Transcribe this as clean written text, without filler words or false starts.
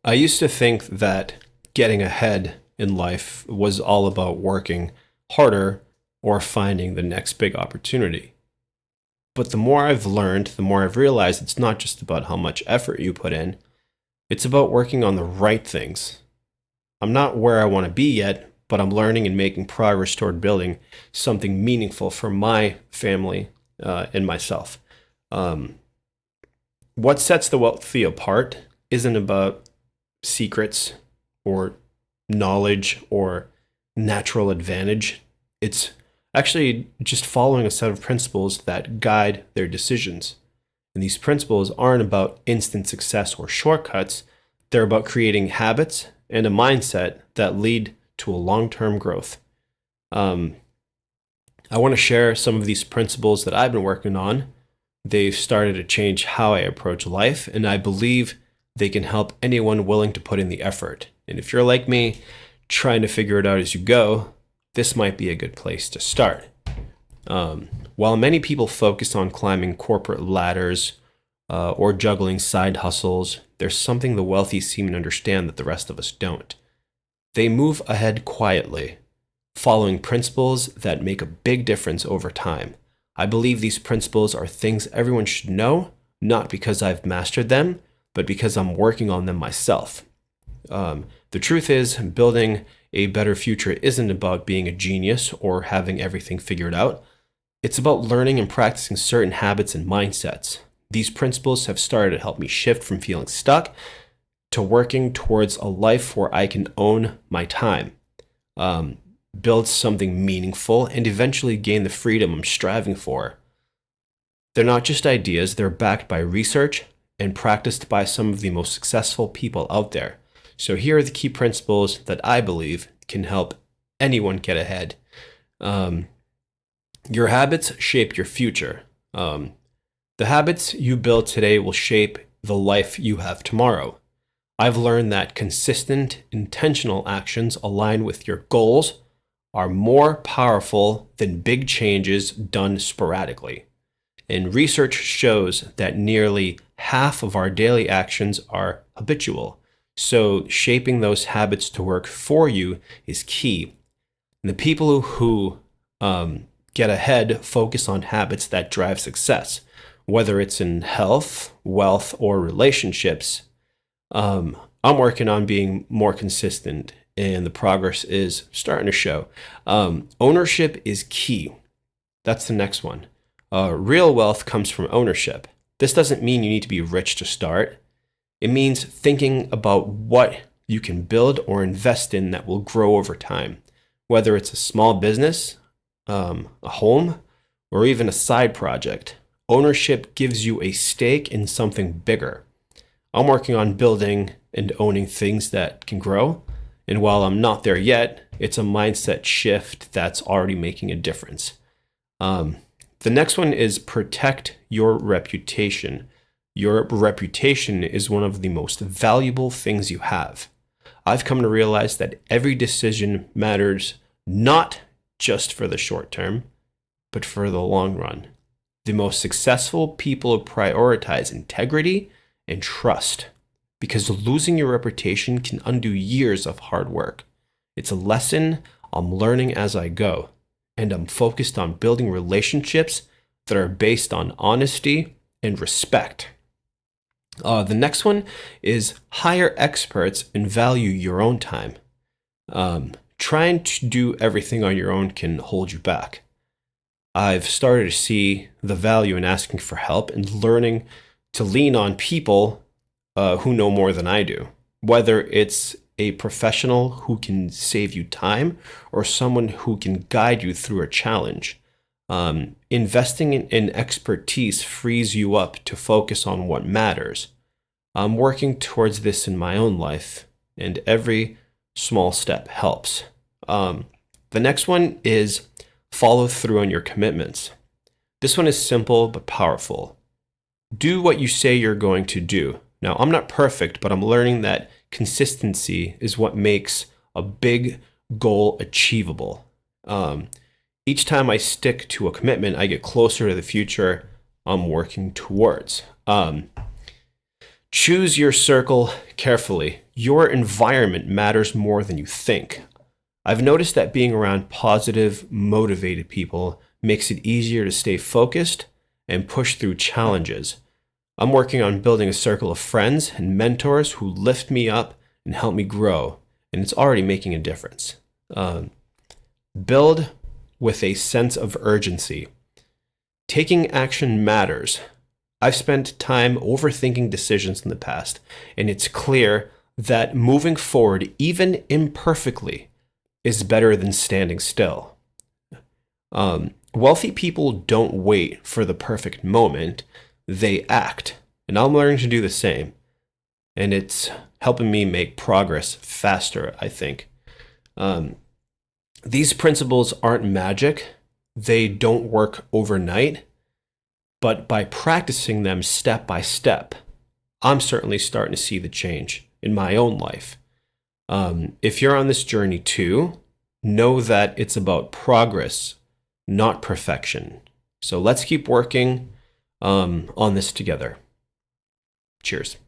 I used to think that getting ahead in life was all about working harder or finding the next big opportunity. But the more I've learned, the more I've realized it's not just about how much effort you put in, it's about working on the right things. I'm not where I want to be yet, but I'm learning and making progress toward building something meaningful for my family and myself. Um, what sets the wealthy apart isn't about secrets or knowledge or natural advantage. It's actually just following a set of principles that guide their decisions. And these principles aren't about instant success or shortcuts, they're about creating habits and a mindset that lead to a long term growth. Um, I want to share some of these principles that I've been working on. They've started to change how I approach life, and I believe they can help anyone willing to put in the effort. And if you're like me, trying to figure it out as you go, this might be a good place to start. While many people focus on climbing corporate ladders or juggling side hustles, there's something the wealthy seem to understand that the rest of us don't. They move ahead quietly, following principles that make a big difference over time. I believe these principles are things everyone should know, not because I've mastered them, but because I'm working on them myself. The truth is, building a better future isn't about being a genius or having everything figured out. It's about learning and practicing certain habits and mindsets. These principles have started to help me shift from feeling stuck to working towards a life where I can own my time, build something meaningful, and eventually gain the freedom I'm striving for. They're not just ideas, they're backed by research and practiced by some of the most successful people out there. So here are the key principles that I believe can help anyone get ahead. Your habits shape your future. The habits you build today will shape the life you have tomorrow. I've learned that consistent, intentional actions aligned with your goals are more powerful than big changes done sporadically. And research shows that nearly half of our daily actions are habitual. So shaping those habits to work for you is key. And the people who get ahead focus on habits that drive success, whether it's in health, wealth, or relationships. I'm working on being more consistent, and the progress is starting to show. Ownership is key. That's the next one. Real wealth comes from ownership. This doesn't mean you need to be rich to start. It means thinking about what you can build or invest in that will grow over time, whether it's a small business, a home, or even a side project. Ownership gives you a stake in something bigger. I'm working on building and owning things that can grow. And while I'm not there yet, it's a mindset shift that's already making a difference. The next one is protect your reputation. Your reputation is one of the most valuable things you have. I've come to realize that every decision matters not just for the short term, but for the long run. The most successful people prioritize integrity and trust because losing your reputation can undo years of hard work. It's a lesson I'm learning as I go, and I'm focused on building relationships that are based on honesty and respect. The next one is hire experts and value your own time. Trying to do everything on your own can hold you back. I've started to see the value in asking for help and learning to lean on people who know more than I do, whether it's a professional who can save you time or someone who can guide you through a challenge. Investing in expertise frees you up to focus on what matters. I'm working towards this in my own life, and every small step helps. The next one is follow through on your commitments. This one is simple but powerful. Do what you say you're going to do. Now, I'm not perfect, but I'm learning that consistency is what makes a big goal achievable. Each time I stick to a commitment, I get closer to the future I'm working towards. Choose your circle carefully. Your environment matters more than you think. I've noticed that being around positive, motivated people makes it easier to stay focused and push through challenges. I'm working on building a circle of friends and mentors who lift me up and help me grow, and it's already making a difference. Build with a sense of urgency. Taking action matters. I've spent time overthinking decisions in the past, and it's clear that moving forward, even imperfectly, is better than standing still. Wealthy people don't wait for the perfect moment, they act. And I'm learning to do the same. And it's helping me make progress faster, I think. These principles aren't magic, they don't work overnight, but by practicing them step by step, I'm certainly starting to see the change in my own life. If you're on this journey too, know that it's about progress, not perfection. So let's keep working on this together. Cheers.